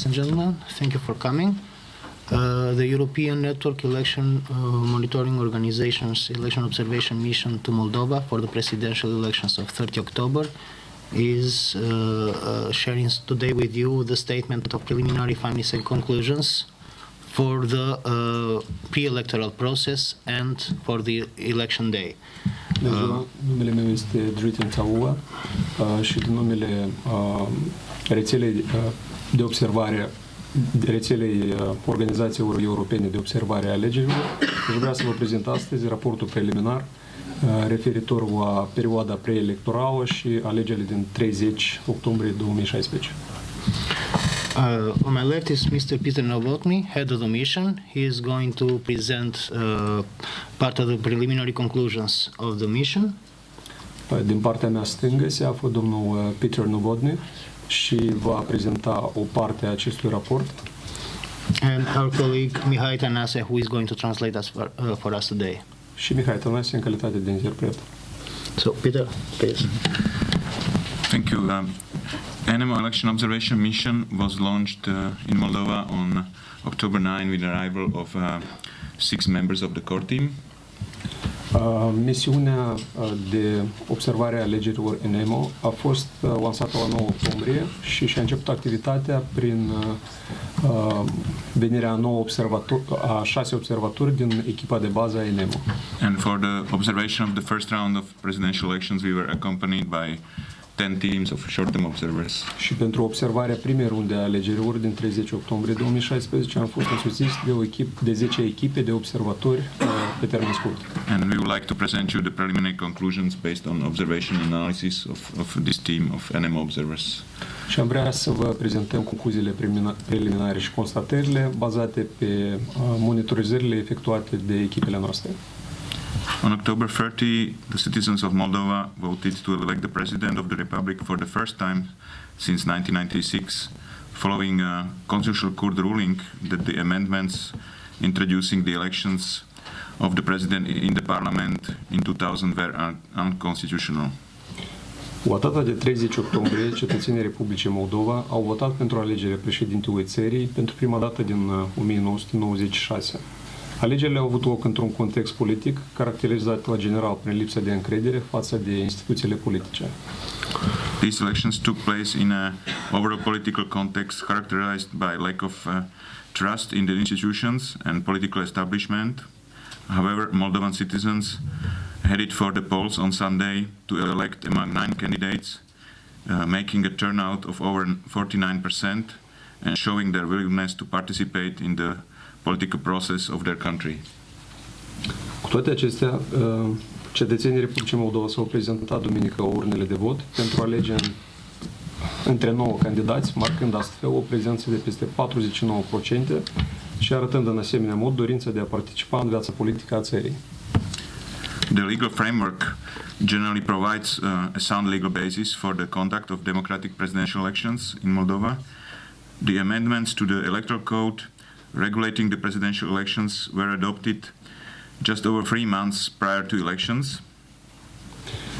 and gentlemen, thank you for coming. The European Network Election Monitoring Organization's Election Observation Mission to Moldova for the presidential elections of 30 October is sharing today with you the statement of preliminary findings and conclusions for the pre-electoral process and for the election day. Numele meu este Dritin Taua și din numele Rețelei de Observare, Rețelei Organizațiilor Europene de Observare a Alegerilor, aș vrea să vă prezint astăzi raportul preliminar referitor la perioada preelectorală și alegerile din 30 octombrie 2016. On my left is Mr. Peter Novotny, head of the mission. He is going to present part of the preliminary conclusions of the mission. Din partea mea stângă se află domnul Peter Novotny și va prezenta o parte a acestui raport. And our colleague Mihai Tănase, who is going to translate us for us today. Și Mihai Tănase în calitate de interpret. So, Peter, please. Thank you. ENEMO Election Observation Mission was launched in Moldova on October 9 with the arrival of 6 members of the core team. Misiunea de observare a alegerilor ENEMO a fost lansată la 9 octombrie și și-a început activitatea prin venirea a 6 observatori din echipa de bază a ENEMO. And for the observation of the first round of presidential elections, we were accompanied by 10 teams of short-term observers. Și pentru observarea primei runde a alegerilor din 30 octombrie 2016 am fost însoțiți de 10 echipe de observatori pe termen scurt. And we would like to present you the preliminary conclusions based on observation analysis of this team of ENEMO observers. Și am vrea să vă prezentăm concluziile preliminare și constatările bazate pe monitorizările efectuate de echipele noastre. On October 30, the citizens of Moldova voted to elect the President of the Republic for the first time since 1996, following a Constitutional Court ruling that the amendments introducing the elections of the President in the Parliament in 2000 were unconstitutional. La data de 30 octombrie, cetățenii Republicii Moldova au votat pentru alegerea președintelui țării pentru prima dată din 1996. Alegerile au avut loc într-un context politic caracterizat la general prin lipsa de încredere față de instituțiile politice. These elections took place in an overall political context characterized by lack of trust in the institutions and political establishment. However, Moldovan citizens headed for the polls on Sunday to elect among 9 candidates, making a turnout of over 49% and showing their willingness to participate in the political process of their country. Cu toate acestea, cetățenii Republicii Moldova s-au prezentat duminică la urnele de vot pentru a alege între 9 candidați, marcând astfel o prezență de peste 49% și arătând în asemenea mod dorința de a participa în viața politică a țării. The legal framework generally provides a sound legal basis for the conduct of democratic presidential elections in Moldova. The amendments to the electoral code regulating the presidential elections were adopted just over 3 months prior to elections.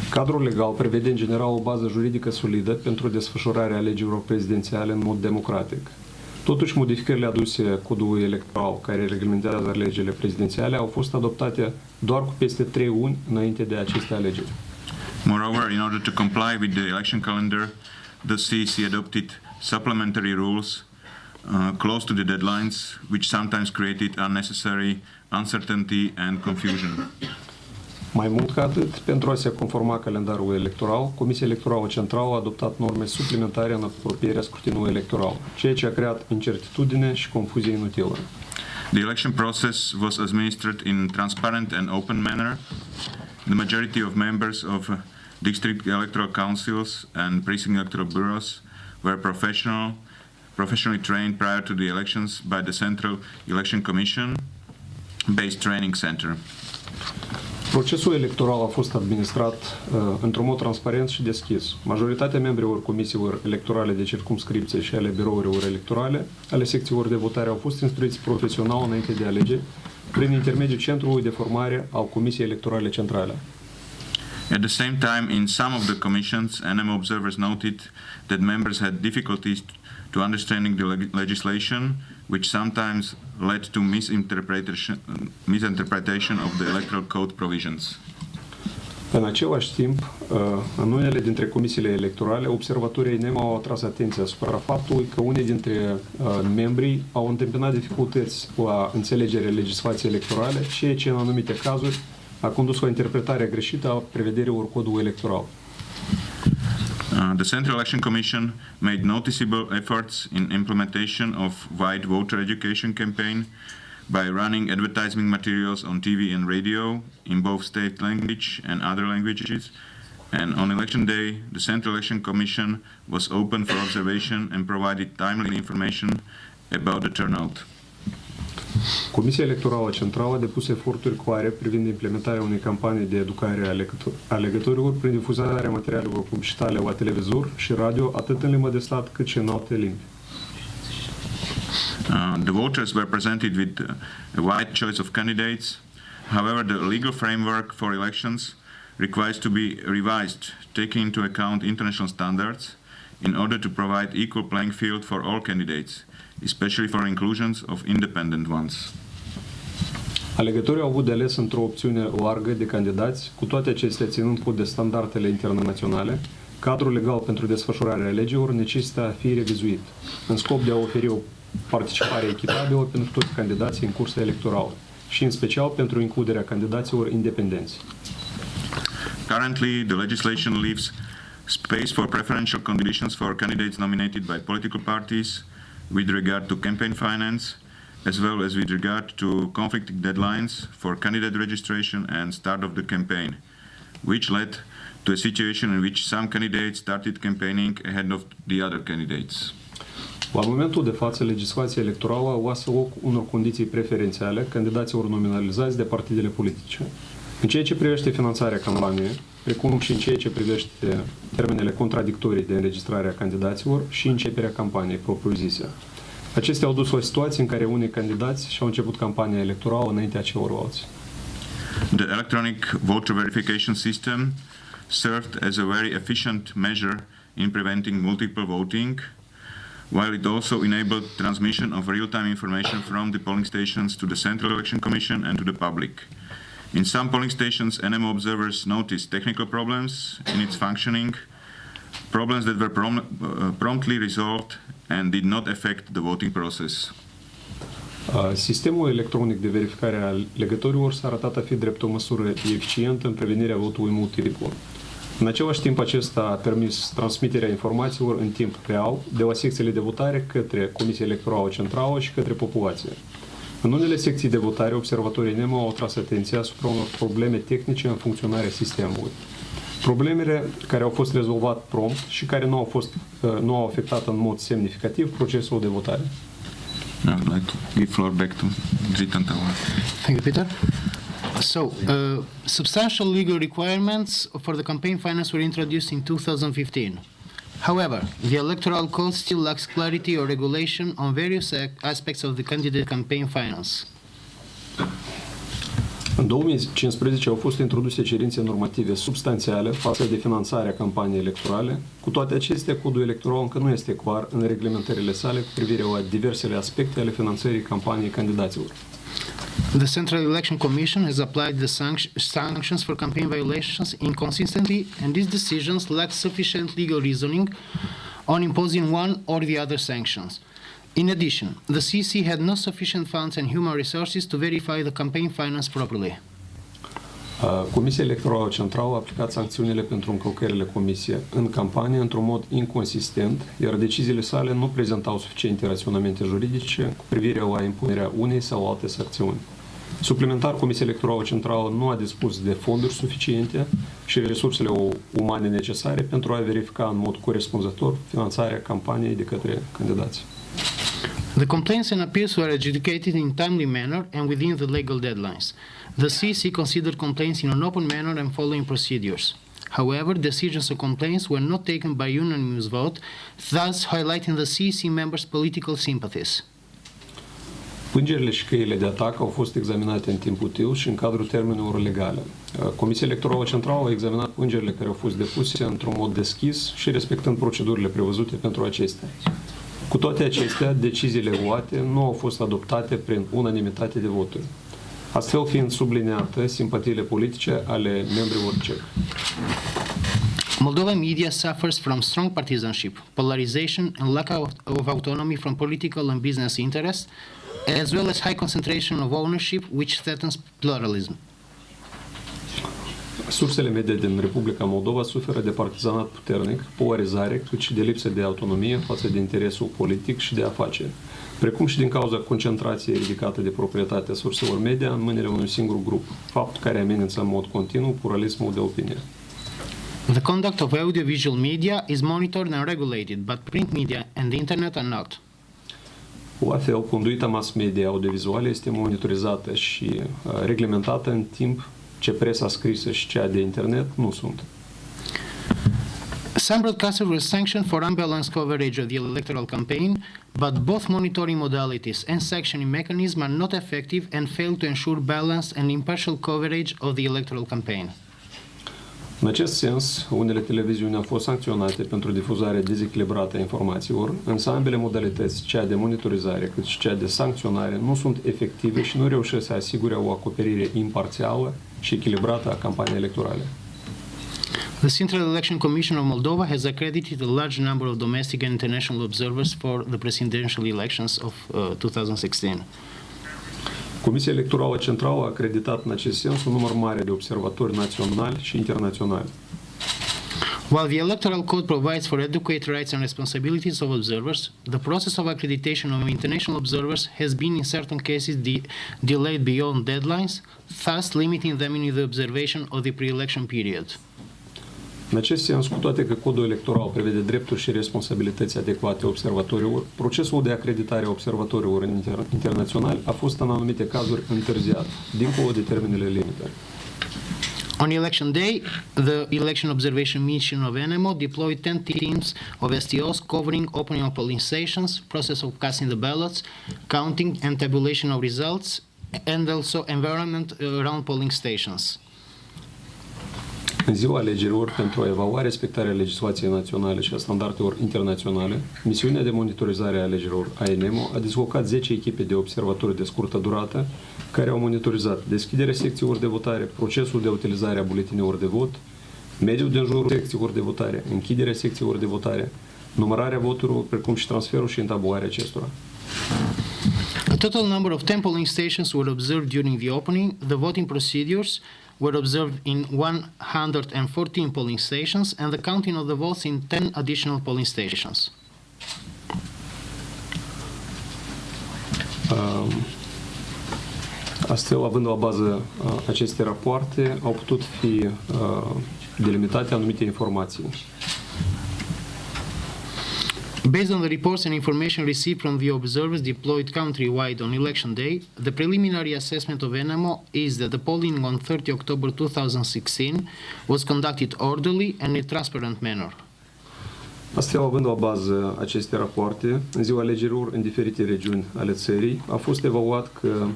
Cadrul legal prevede în general o bază juridică solidă pentru desfășurarea alegerilor prezidențiale în mod democratic. Totuși, modificările aduse codului electoral care reglementează alegerile prezidențiale au fost adoptate doar cu peste 3 luni înainte de aceste alegeri. Moreover, in order to comply with the election calendar, the CEC adopted supplementary rules close to the deadlines, which sometimes created unnecessary uncertainty and confusion. Mai mult ca atât, pentru a se conforma calendarului electoral, Comisia Electorală Centrală a adoptat norme suplimentare în apropierea scrutinului electoral, ceea ce a creat incertitudine și confuzie inutilă. The election process was administered in transparent and open manner. The majority of members of district electoral councils and precinct electoral bureaus were professionally trained prior to the elections by the Central Election Commission-based training center. Procesul electoral a fost administrat într-un mod transparent și deschis. Majoritatea membrilor comisiilor electorale de circumscripție și ale birourilor electorale, ale secțiilor de votare, au fost instruiți profesional înainte de alegeri, prin intermediul Centrului de Formare al Comisiei Electorale Centrale. At the same time, in some of the commissions, ENEMO observers noted that members had difficulties to to understanding the legislation, which sometimes led to misinterpretation of the electoral code provisions. În același timp, în unele dintre comisiile electorale, observatorii ENEMO au atras atenția asupra faptului că unii dintre membrii au întâmpinat dificultăți la înțelegerea legislației electorale, ceea ce în anumite cazuri a condus la interpretarea greșită a prevederilor codului electoral. The Central Election Commission made noticeable efforts in implementation of wide voter education campaign by running advertising materials on TV and radio in both state language and other languages. And on election day, the Central Election Commission was open for observation and provided timely information about the turnout. Comisia Electorală Centrală a depus eforturi clare privind implementarea unei campanii de educare a alegătorilor prin difuzarea materialelor publicitare la televizor și radio, atât în limba de stat cât și în alte limbi. The voters were presented with a wide choice of candidates. However, the legal framework for elections requires to be revised, taking into account international standards, in order to provide equal playing field for all candidates, especially for inclusions of independent ones. Alegătorii au avut de ales într-o opțiune largă de candidați, cu toate acestea ținând cont de standardele internaționale. Cadrul legal pentru desfășurarea alegerilor necesită a fi revizuit, în scop de a oferi o participare echitabilă pentru toți candidații în cursa electorală și în special pentru includerea candidaților independenți. Currently, the legislation leaves space for preferential conditions for candidates nominated by political parties with regard to campaign finance, as well as with regard to conflicting deadlines for candidate registration and start of the campaign, which led to a situation in which some candidates started campaigning ahead of the other candidates. La momentul de față, legislația electorală lasă loc unor condiții preferențiale candidaților nominalizați de partidele politice. În ceea ce privește finanțarea campaniei, precum și în ceea ce privește termenele contradictorii de înregistrare a candidaților și începerea campaniei propriu-zise. Acestea au dus la situații în care unii candidați și-au început campania electorală înaintea celorlalți. The electronic voter verification system served as a very efficient measure in preventing multiple voting, while it also enabled transmission of real-time information from the polling stations to the Central Election Commission and to the public. In some polling stations, ENEMO observers noticed technical problems in its functioning, problems that were promptly resolved and did not affect the voting process. Sistemul electronic de verificare a alegătorilor s-a arătat a fi drept o măsură eficientă în prevenirea votului multiplu. În același timp, acesta a permis transmiterea informațiilor în timp real de la secțiile de votare către Comisia Electorală Centrală și către populație. În unele secții de votare, observatorii ENEMO au tras atenția asupra unor probleme tehnice în funcționarea sistemului. Problemele care au fost rezolvate prompt și care nu au afectat în mod semnificativ procesul de votare. I'd like to give floor back to Prezentarea. Thank you, Peter. So, substantial legal requirements for the campaign finance were introduced in 2015. However, the electoral code still lacks clarity or regulation on various aspects of the candidate campaign finance. În 2015 au fost introduse cerințe normative substanțiale față de finanțarea campaniei electorale. Cu toate acestea, codul electoral încă nu este clar în reglementările sale cu privire la diversele aspecte ale finanțării campaniei candidaților. The Central Election Commission has applied the sanctions for campaign violations inconsistently, and these decisions lack sufficient legal reasoning on imposing one or the other sanctions. In addition, the CC had not sufficient funds and human resources to verify the campaign finance properly. Comisia Electorală Centrală a aplicat sancțiunile pentru încălcările comise în campanie într-un mod inconsistent, iar deciziile sale nu prezentau suficiente raționamente juridice cu privire la impunerea unei sau alte sancțiuni. Suplimentar, Comisia Electorală Centrală nu a dispus de fonduri suficiente și resursele umane necesare pentru a verifica în mod corespunzător finanțarea campaniei de către candidați. The complaints and appeals were adjudicated in timely manner and within the legal deadlines. The CC considered complaints in an open manner and following procedures. However, decisions on complaints were not taken by unanimous vote, thus highlighting the CC members' political sympathies. Plângerile și căile de atac au fost examinate în timp util și în cadrul termenelor legale. Comisia Electorală Centrală a examinat plângerile care au fost depuse într-un mod deschis și respectând procedurile prevăzute pentru acestea. Cu toate acestea, deciziile luate nu au fost adoptate prin unanimitate de voturi, astfel fiind subliniate simpatiile politice ale membrilor cehi. Moldova media suffers from strong partisanship, polarization, and lack of autonomy from political and business interests, as well as high concentration of ownership, which threatens pluralism. Sursele media din Republica Moldova suferă de partizanat puternic, polarizare, cât și de lipsă de autonomie față de interesul politic și de afaceri, precum și din cauza concentrației ridicate de proprietatea surselor media în mâinile unui singur grup, fapt care amenință în mod continuu pluralismul de opinie. The conduct of audiovisual media is monitored and regulated, but print media and the internet are not. La fel, conduita mass media audiovizuală este monitorizată și reglementată în timp ce presa scrisă și cea de internet nu sunt. Some broadcasters were sanctioned for unbalanced coverage of the electoral campaign, but both monitoring modalities and sanctioning mechanisms are not effective and fail to ensure balanced and impartial coverage of the electoral campaign. În acest sens, unele televiziuni au fost sancționate pentru difuzarea dezechilibrată a informațiilor, însă ambele modalități, cea de monitorizare cât și cea de sancționare, nu sunt efective și nu reușesc să asigure o acoperire imparțială și echilibrată a campaniei electorale. The Central Election Commission of Moldova has accredited a large number of domestic and international observers for the presidential elections of 2016. Comisia Electorală Centrală a acreditat în acest sens un număr mare de observatori naționali și internaționali. While the Electoral Code provides for adequate rights and responsibilities of observers, the process of accreditation of international observers has been in certain cases delayed beyond deadlines, thus limiting them in the observation of the pre-election period. În acest sens, cu toate că codul electoral prevede drepturi și responsabilități adecvate observatorilor, procesul de acreditare a observatorilor internaționali a fost în anumite cazuri întârziat, dincolo de termenele limite. On election day, the Election Observation Mission of ENEMO deployed 10 teams of STOs covering opening of polling stations, process of casting the ballots, counting and tabulation of results, and also environment around polling stations. În ziua alegerilor, pentru a evalua respectarea legislației naționale și a standardelor internaționale, Misiunea de Monitorizare a Alegerilor a ENEMO a dislocat 10 echipe de observatori de scurtă durată care au monitorizat deschiderea secțiilor de votare, procesul de utilizare a buletinelor de vot, mediul din jurul secțiilor de votare, închiderea secțiilor de votare, numărarea voturilor, precum și transferul și întabularea acestora. A total number of 10 polling stations were observed during the opening. The voting procedures were observed in 114 polling stations and the counting of the votes in 10 additional polling stations. Astfel, având la bază aceste rapoarte, au putut fi delimitate anumite informații. Based on the reports and information received from the observers deployed countrywide on election day, the preliminary assessment of ENEMO is that the polling on 30 October 2016 was conducted orderly and in a transparent manner. Astfel, având la bază aceste rapoarte, în ziua alegerilor în diferite regiuni ale țării, a fost evaluat că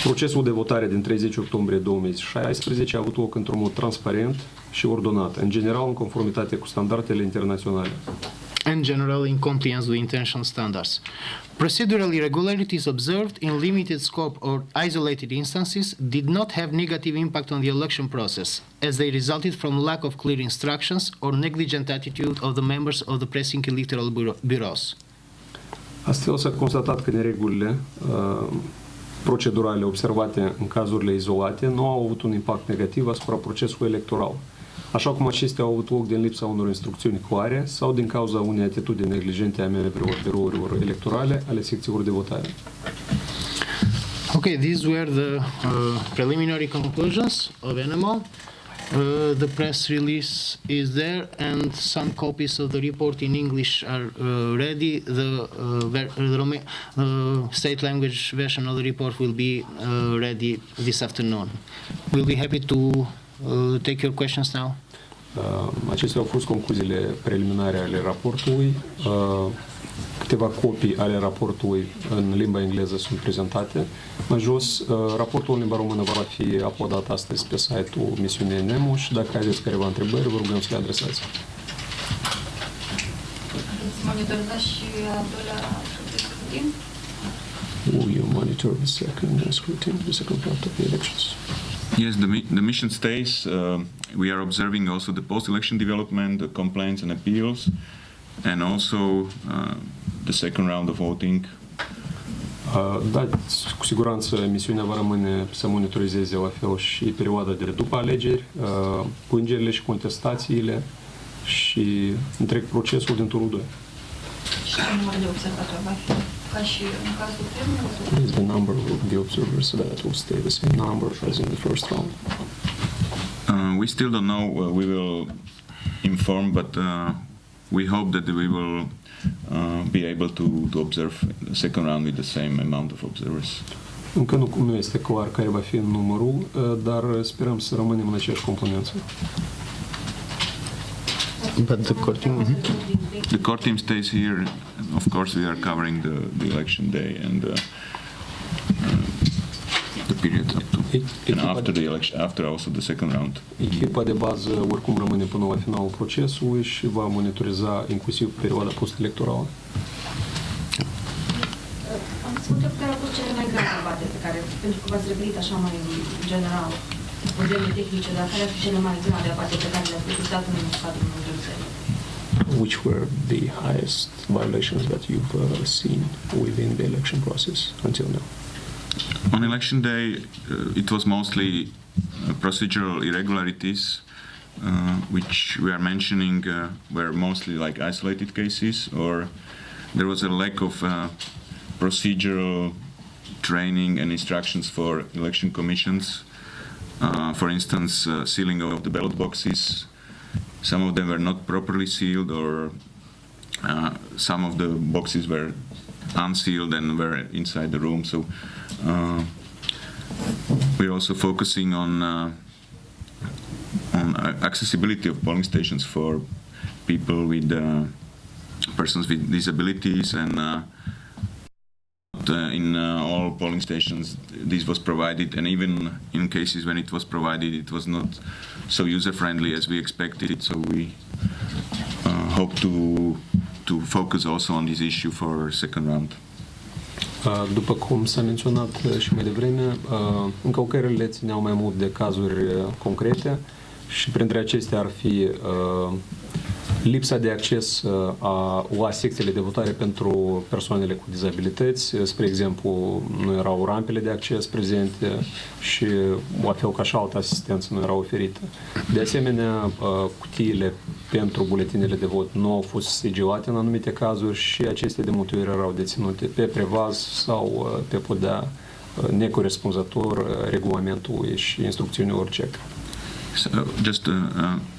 procesul de votare din 30 octombrie 2016 a avut loc într-un mod transparent și ordonat, în general în conformitate cu standardele internaționale. And general in compliance with international standards. Procedural irregularities observed in limited scope or isolated instances did not have negative impact on the election process, as they resulted from lack of clear instructions or negligent attitude of the members of the pressing electoral bureaus. Astfel s-a constatat că neregulile procedurale observate în cazurile izolate nu au avut un impact negativ asupra procesului electoral, așa cum acestea au avut loc din lipsa unor instrucțiuni clare sau din cauza unei atitudini neglijente a membrilor birourilor electorale ale secțiilor de votare. Okay, these were the preliminary conclusions of ENEMO. The press release is there and some copies of the report in English are ready. The state language version of the report will be ready this afternoon. We'll be happy to take your questions now. Acestea au fost concluziile preliminare ale raportului. Câteva copii ale raportului în limba engleză sunt prezentate. Mai jos, raportul în limba română va fi uploadat astăzi pe site-ul Misiunii ENEMO și dacă aveți careva întrebări, vă rugăm să le adresați. monitoriza și al doilea scrutin? Will you monitor the second scrutin, the second part of the elections? Yes, the mission stays. We are observing also the post-election development, the complaints and appeals, and also the second round of voting. Da, cu siguranță misiunea va rămâne să monitorizeze la fel și perioada de după alegeri, plângerile și contestațiile și întreg procesul din turul 2. Și numărul de observatori va fi ca și în cazul primului? The number of the observers that will stay the same number as in the first round. We still don't know. We will inform, but we hope that we will be able to observe the second round with the same amount of observers. Încă nu este clar care va fi numărul, dar sperăm să rămânem în aceeași componență. But the core team, The core team stays here. Of course, we are covering the election day and the period up to and after the election, after also the second round. Echipa de bază oricum rămâne până la finalul procesului și va monitoriza inclusiv perioada post-electorală. Am spus care au fost cele mai grave pe care, pentru că v-ați referit așa mai general, probleme tehnice, dar care ar fi cele mai grave abate pe care le-ați detectat în cadrul monitorizării? Which were the highest violations that you've seen within the election process until now? On election day, it was mostly procedural irregularities, which we are mentioning were mostly like isolated cases, or there was a lack of procedural training and instructions for election commissions. For instance, sealing of the ballot boxes. Some of them were not properly sealed, or some of the boxes were unsealed and were inside the room. So we're also focusing on accessibility of polling stations for people with persons with disabilities, and in all polling stations this was provided, and even in cases when it was provided, it was not so user-friendly as we expected it. So we hope to focus also on this issue for second round. După cum s-a menționat și mai devreme, încălcările țineau mai mult de cazuri concrete și printre acestea ar fi lipsa de acces la secțiile de votare pentru persoanele cu dizabilități. Spre exemplu, nu erau rampele de acces prezente și la fel ca și altă asistență nu era oferită. De asemenea, cutiile pentru buletinele de vot nu au fost sigilate în anumite cazuri și aceste de multe ori erau deținute pe prevaz sau pe podea necorespunzător regulamentului și instrucțiunilor CEC. So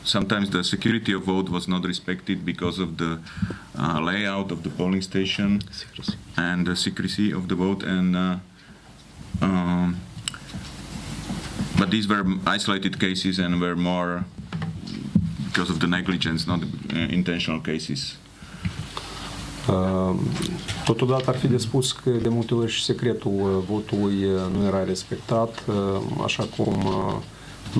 sometimes the security of vote was not respected because of the layout of the polling station and the secrecy of the vote, and but these were isolated cases and were more because of the negligence, not intentional cases. Totodată ar fi de spus că de multe ori și secretul votului nu era respectat, așa cum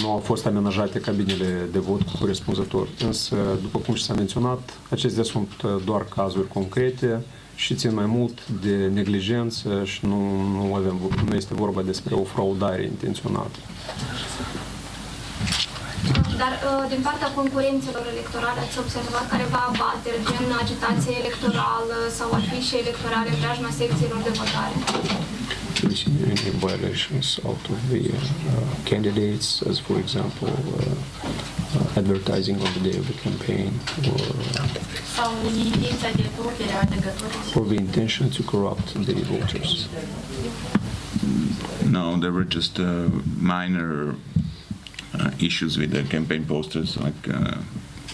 nu au fost amenajate cabinele de vot corespunzător. Însă, după cum și s-a menționat, acestea sunt doar cazuri concrete și țin mai mult de neglijență și nu este vorba despre o fraudare intenționată. Dar din partea concurențelor electorale ați observat careva abateri, gen agitație electorală sau afișe electorale în preajma secțiilor de votare? Have you seen any violations out of the candidates, as for example, advertising on the day of the campaign, or the intention to corrupt the voters? No, there were just minor issues with the campaign posters, like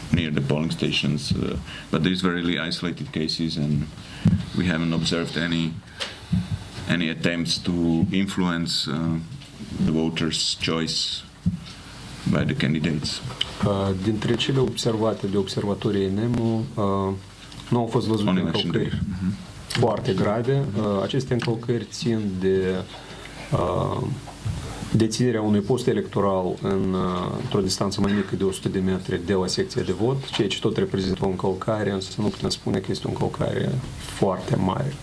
near the polling stations, but these were really isolated cases, and we haven't observed any attempts to influence the voters' choice by the candidates. Dintre cele observate de observatorii ENEMO, nu au fost văzute încălcări foarte grave. Aceste încălcări țin de deținerea unui post electoral într-o distanță mai mică de 100 de metri de la secția de vot, ceea ce tot reprezintă o încălcare, însă nu putem spune că este o încălcare foarte mare.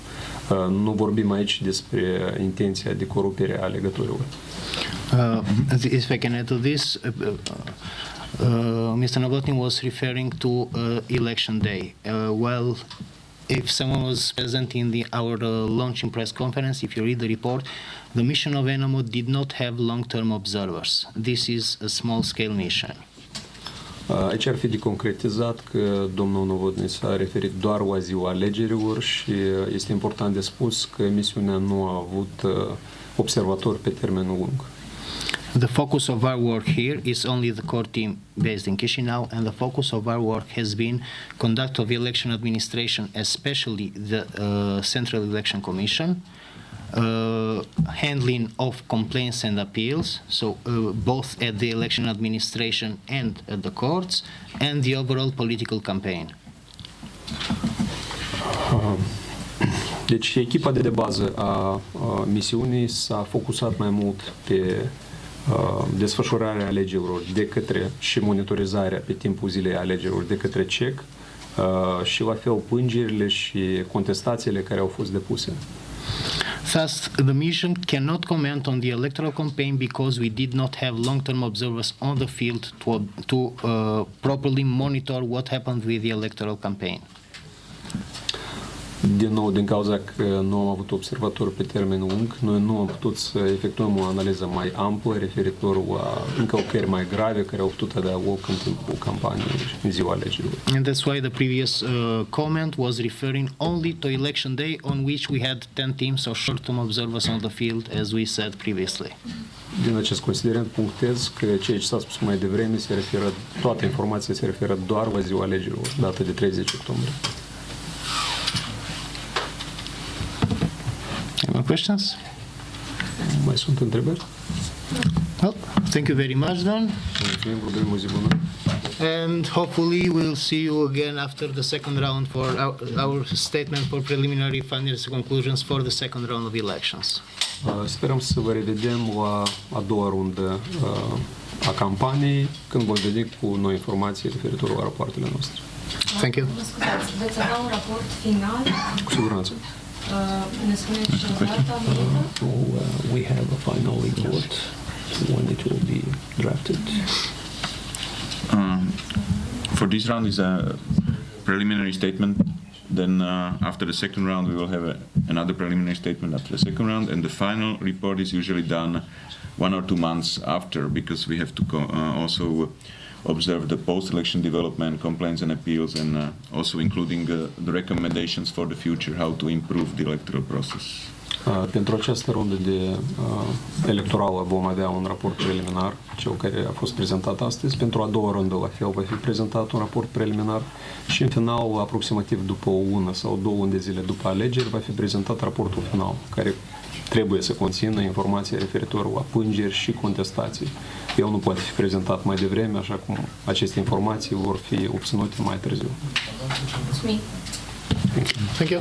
Nu vorbim aici despre intenția de corupere a legăturilor. If I can add to this, Mr. Novotny was referring to election day. Well, if someone was present in our launching press conference, if you read the report, the mission of ENEMO did not have long-term observers. This is a small-scale mission. Aici ar fi de concretizat că domnul Novotny s-a referit doar la ziua alegerilor și este important de spus că misiunea nu a avut observatori pe termen lung. The focus of our work here is only the core team based in Chișinău, and the focus of our work has been conduct of election administration, especially the Central Election Commission, handling of complaints and appeals, so both at the election administration and at the courts, and the overall political campaign. Deci echipa de bază a misiunii s-a focusat mai mult pe desfășurarea alegerilor de către și monitorizarea pe timpul zilei alegerilor de către CEC și la fel plângerile și contestațiile care au fost depuse. Thus, the mission cannot comment on the electoral campaign because we did not have long-term observers on the field to properly monitor what happened with the electoral campaign. Din nou, din cauza că nu am avut observatori pe termen lung, noi nu am putut să efectuăm o analiză mai amplă referitor la încălcări mai grave care au putut avea loc în timpul campaniei în ziua alegerilor. And that's why the previous comment was referring only to election day, on which we had 10 teams or short-term observers on the field, as we said previously. Din acest considerent punctez că ceea ce s-a spus mai devreme se referă, toată informația se referă doar la ziua alegerilor, dată de 30 octombrie. Any more questions? Mai sunt întrebări? Well, thank you very much then. Mulțumim, vă dorim o zi bună. And hopefully we'll see you again after the second round for our statement for preliminary findings and conclusions for the second round of elections. Sperăm să vă revedem la a doua rundă a campaniei, când vom veni cu noi informații referitor la rapoartele noastre. Thank you. Mă scuzați, veți avea un raport final? Cu siguranță. Ne spuneți și data viită? We have a final report when it will be drafted. For this round is a preliminary statement. Then after the second round, we will have another preliminary statement after the second round, and the final report is usually done 1 or 2 months after, because we have to also observe the post-election development, complaints and appeals, and also including the recommendations for the future, how to improve the electoral process. Pentru această rundă de electorală vom avea un raport preliminar, cel care a fost prezentat astăzi. Pentru a doua rundă, la fel, va fi prezentat un raport preliminar și în final, aproximativ după o lună sau 2 luni de zile după alegeri, va fi prezentat raportul final, care trebuie să conțină informații referitoare la plângeri și contestații. El nu poate fi prezentat mai devreme, așa cum aceste informații vor fi obținute mai târziu. Mulțumim. Thank you.